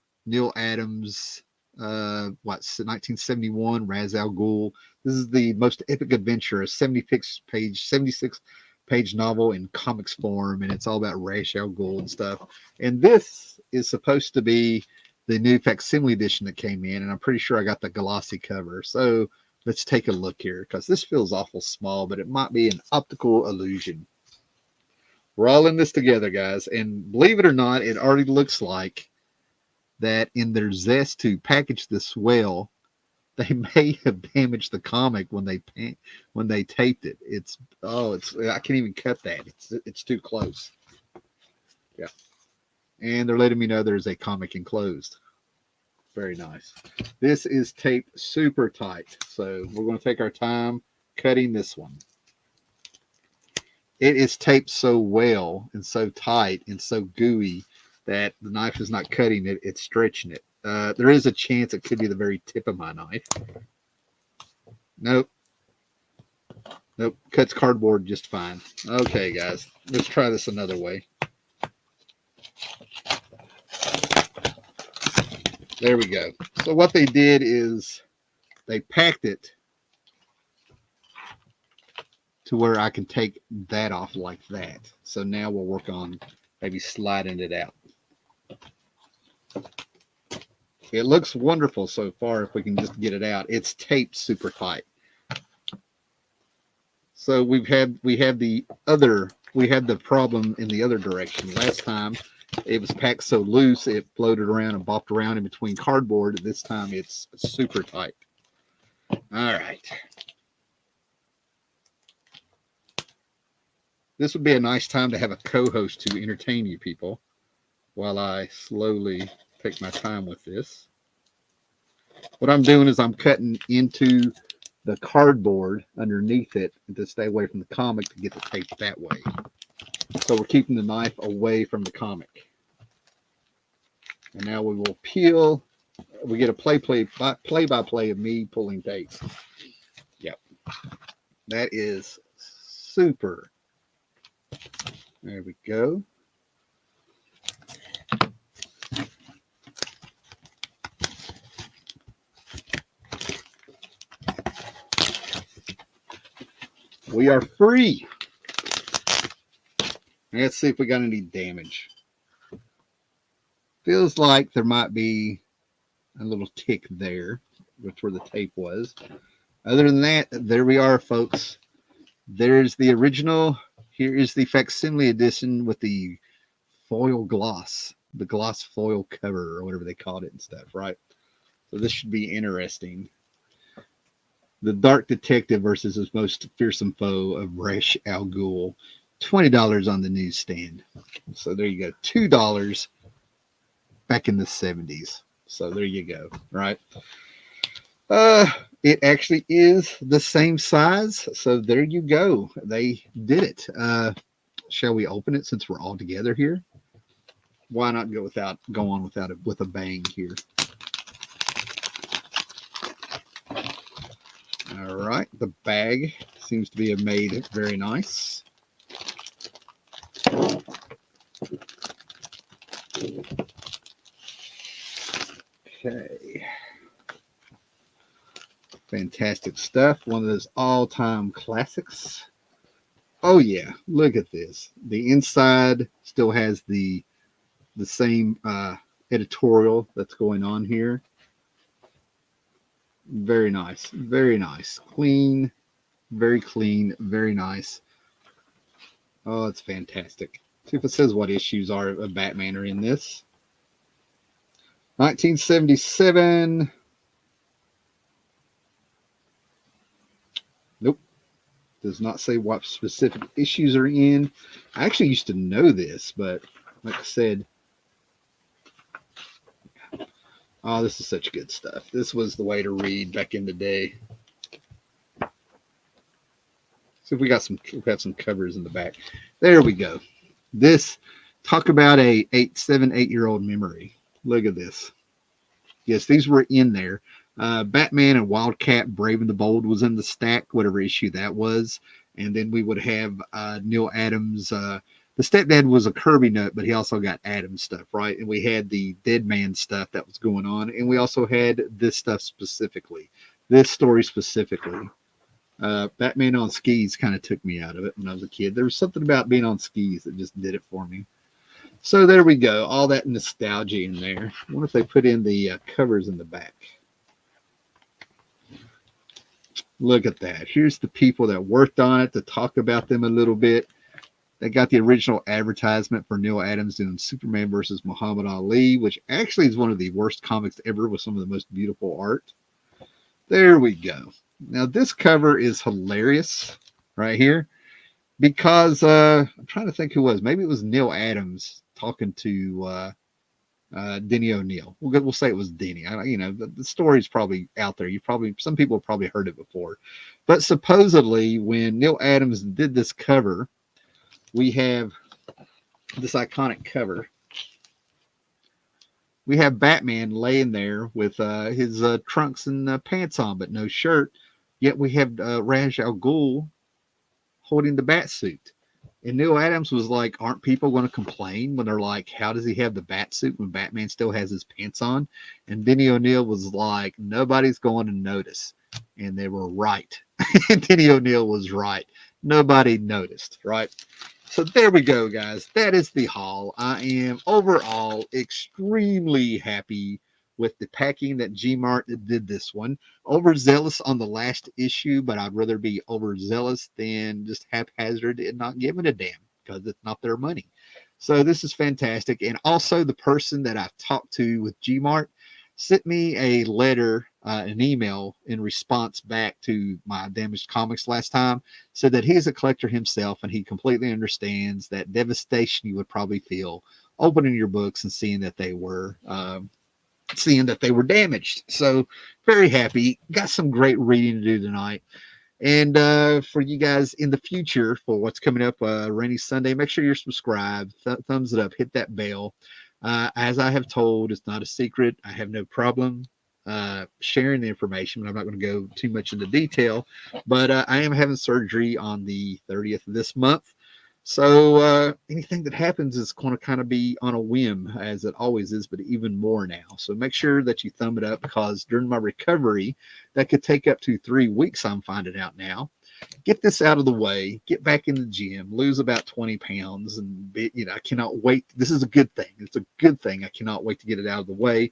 Adams, 1971, Ra's al Ghul. This is the most epic adventure, a 76-page novel in comics form, and it's all about Ra's al Ghul and stuff. And this is supposed to be the new facsimile edition that came in, and I'm pretty sure I got the glossy cover. So let's take a look here, because this feels awful small, but it might be an optical illusion. We're all in this together, guys, and believe it or not, it already looks like that in their zest to package this well, they may have damaged the comic when they taped it. I can't even cut that. It's too close. Yeah. And they're letting me know there's a comic enclosed. Very nice. This is taped super tight. So we're going to take our time cutting this one. it is taped so well and so tight and so gooey that the knife is not cutting it, it's stretching it. There is a chance it could be the very tip of my knife. Nope. Nope. Cuts cardboard just fine. Okay, guys. Let's try this another way. There we go. So what they did is they packed it to where I can take that off like that. So now we'll work on maybe sliding it out. It looks wonderful so far if we can just get it out. It's taped super tight. So we have the problem in the other direction. Last time it was packed so loose it floated around and bopped around in between cardboard. This time it's super tight. All right. This would be a nice time to have a co-host to entertain you people while I slowly take my time with this. What I'm doing is I'm cutting into the cardboard underneath it to stay away from the comic to get the tape that way. So we're keeping the knife away from the comic. And now we will peel. We get a play-by-play of me pulling tape. Yep. That is super. There we go. We are free. Let's see if we got any damage. Feels like there might be a little tick there, which where the tape was. Other than that, there we are, folks. There's the original. Here is the facsimile edition with the foil gloss, the gloss foil cover or whatever they called it and stuff, right? So this should be interesting. The Dark Detective versus his most fearsome foe of Ra's al Ghul. $20 on the newsstand. So there you go. $2 back in the 70s. So there you go, right? It actually is the same size. So there you go. They did it. Shall we open it since we're all together here? Why not go on without it with a bang here? All right, the bag seems to be made very nice. Okay. Fantastic stuff. One of those all-time classics. Oh yeah, look at this. The inside still has the same editorial that's going on here. Very nice. Very nice. Clean. Very clean. Very nice. Oh, it's fantastic. See if it says what issues of Batman are in this. 1977. Nope. Does not say what specific issues are in. I actually used to know this, but like I said, oh, this is such good stuff. This was the way to read back in the day. So we got some covers in the back. There we go. This, talk about a 8-year-old memory. Look at this. Yes, these were in there. Batman and Wildcat Brave and the Bold was in the stack, whatever issue that was. And then we would have Neil Adams. The stepdad was a Kirby nut, but he also got Adams stuff, right? And we had the Dead Man stuff that was going on. And we also had this stuff specifically. This story specifically. Batman on skis kind of took me out of it when I was a kid. There was something about being on skis that just did it for me. So there we go. All that nostalgia in there. I wonder if they put in the covers in the back. Look at that. Here's the people that worked on it to talk about them a little bit. They got the original advertisement for Neil Adams doing Superman versus Muhammad Ali, which actually is one of the worst comics ever with some of the most beautiful art. There we go. Now this cover is hilarious right here because I'm trying to think who it was. Maybe it was Neil Adams talking to Denny O'Neil. We'll say it was Denny. The story's probably out there. Some people have probably heard it before. But supposedly when Neil Adams did this cover, we have this iconic cover. We have Batman laying there with his trunks and pants on, but no shirt. Yet we have Ra's al Ghul holding the bat suit. And Neil Adams was like, aren't people going to complain when they're like, how does he have the bat suit when Batman still has his pants on? And Denny O'Neil was like, nobody's going to notice. And they were right. Denny O'Neil was right. Nobody noticed, right? So there we go, guys. That is the haul. I am overall extremely happy with the packing that G-MART did this one. Overzealous on the last issue, but I'd rather be overzealous than just haphazard and not giving a damn because it's not their money. So this is fantastic. And also the person that I've talked to with G-MART sent me a letter, an email in response back to my damaged comics last time, said that he's a collector himself and he completely understands that devastation you would probably feel opening your books and seeing that they were damaged. So very happy. Got some great reading to do tonight. And for you guys in the future for what's coming up, Rainy Sunday, make sure you're subscribed, thumbs it up, hit that bell. As I have told, it's not a secret. I have no problem sharing the information, but I'm not going to go too much into detail. But I am having surgery on the 30th of this month. So anything that happens is going to kind of be on a whim, as it always is, but even more now. So make sure that you thumb it up, because during my recovery, that could take up to 3 weeks, I'm finding out now. Get this out of the way, get back in the gym, lose about 20 pounds, and I cannot wait. This is a good thing. It's a good thing. I cannot wait to get it out of the way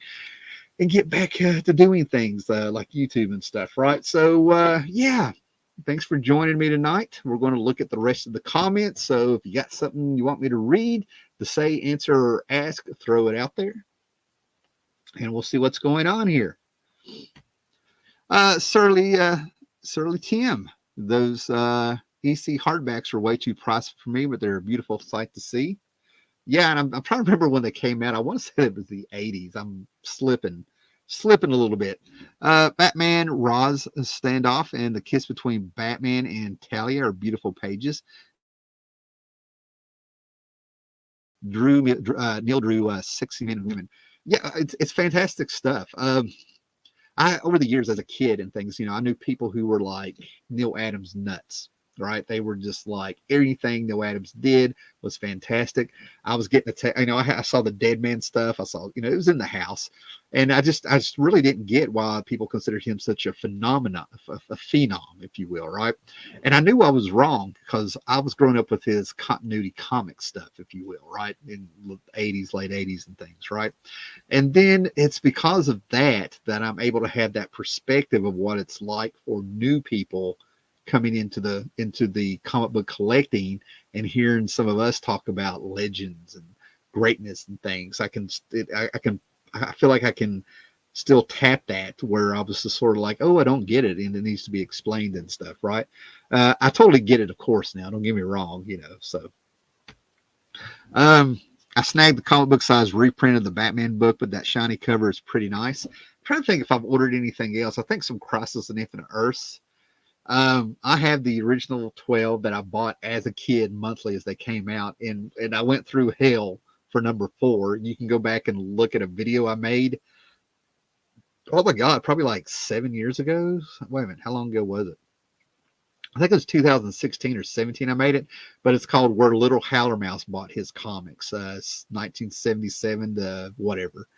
and get back to doing things like YouTube and stuff, right? So, yeah. Thanks for joining me tonight. We're going to look at the rest of the comments. So if you got something you want me to read, to say, answer, or ask, throw it out there. And we'll see what's going on here. Surly Tim. Those EC hardbacks are way too pricey for me, but they're a beautiful sight to see. Yeah, and I'm trying to remember when they came out. I want to say it was the 80s. I'm slipping a little bit. Batman Roz standoff and the kiss between Batman and Talia are beautiful pages. Neil drew sexy men and women. Yeah, it's fantastic stuff. I over the years as a kid and things, I knew people who were like Neil Adams nuts. Right, they were just like everything Neil Adams did was fantastic. I was getting I saw the Dead Man stuff. I saw, it was in the house, and I just really didn't get why people considered him such a phenomenon, a phenom, if you will, right? And I knew I was wrong because I was growing up with his continuity comic stuff, if you will, right, in the 80s, late 80s, and things, right? And then it's because of that I'm able to have that perspective of what it's like for new people coming into the comic book collecting and hearing some of us talk about legends and greatness and things. I feel like I can still tap that, where I was just sort of like, oh, I don't get it, and it needs to be explained and stuff, right? I totally get it, of course, now, don't get me wrong, so I snagged the comic book size reprint of the Batman book, but that shiny cover is pretty nice. I'm trying to think if I've ordered anything else. I think some Crisis on Infinite Earths. I have the original 12 that I bought as a kid monthly as they came out, and I went through hell for number 4. You can go back and look at a video I made. Oh my God, probably like 7 years ago. Wait a minute, how long ago was it? I think it was 2016 or 17 I made it, but it's called Where Little Howlermouse Bought His Comics. It's 1977 to whatever.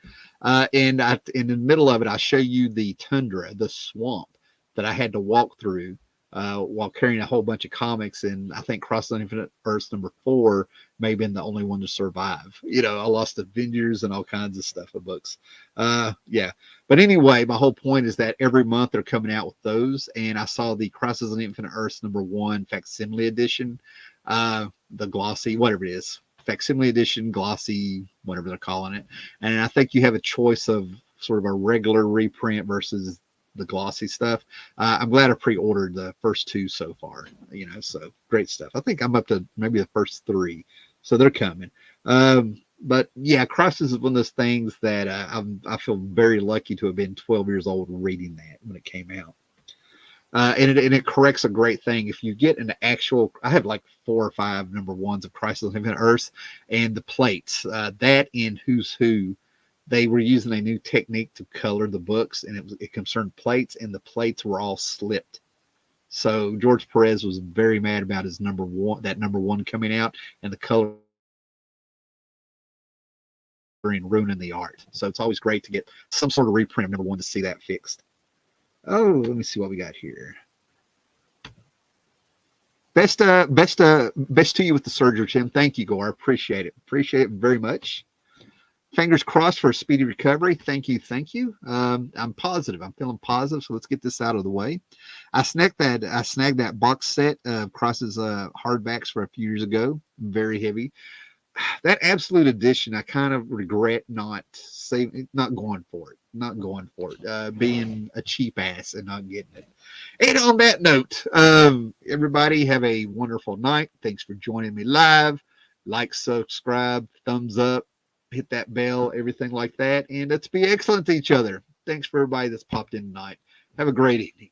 And in the middle of it, I show you the tundra, the swamp that I had to walk through while carrying a whole bunch of comics. And I think Cross on Infinite Earths number 4 may have been the only one to survive. I lost Avengers and all kinds of stuff of books. Yeah. But anyway, my whole point is that every month they're coming out with those. And I saw the Crisis on Infinite Earths number 1 facsimile edition, the glossy, whatever it is, facsimile edition, glossy, whatever they're calling it. And I think you have a choice of sort of a regular reprint versus the glossy stuff. I'm glad I pre-ordered the first 2 so far, so great stuff. I think I'm up to maybe the first 3, so they're coming. But yeah, Crisis is one of those things that I feel very lucky to have been 12 years old reading that when it came out. And it corrects a great thing. If you get an actual, I have like 4 or 5 number ones of Crisis on Infinite Earths, and the plates, that in Who's Who, they were using a new technique to color the books, and it concerned plates, and the plates were all slipped. So George Perez was very mad about his number one, that number one coming out, and the coloring ruining the art. So it's always great to get some sort of reprint of number one to see that fixed. Oh, let me see what we got here. Best to you with the surgery, Tim. Thank you, Gore. Appreciate it. Appreciate it very much. Fingers crossed for a speedy recovery. Thank you. Thank you. I'm positive. I'm feeling positive. So let's get this out of the way. I snagged that box set of Cross's hardbacks for a few years ago. Very heavy. That Absolute Edition, I kind of regret not going for it. Being a cheap ass and not getting it. And on that note, everybody have a wonderful night. Thanks for joining me live. Like, subscribe, thumbs up, hit that bell, everything like that. And let's be excellent to each other. Thanks for everybody that's popped in tonight. Have a great evening.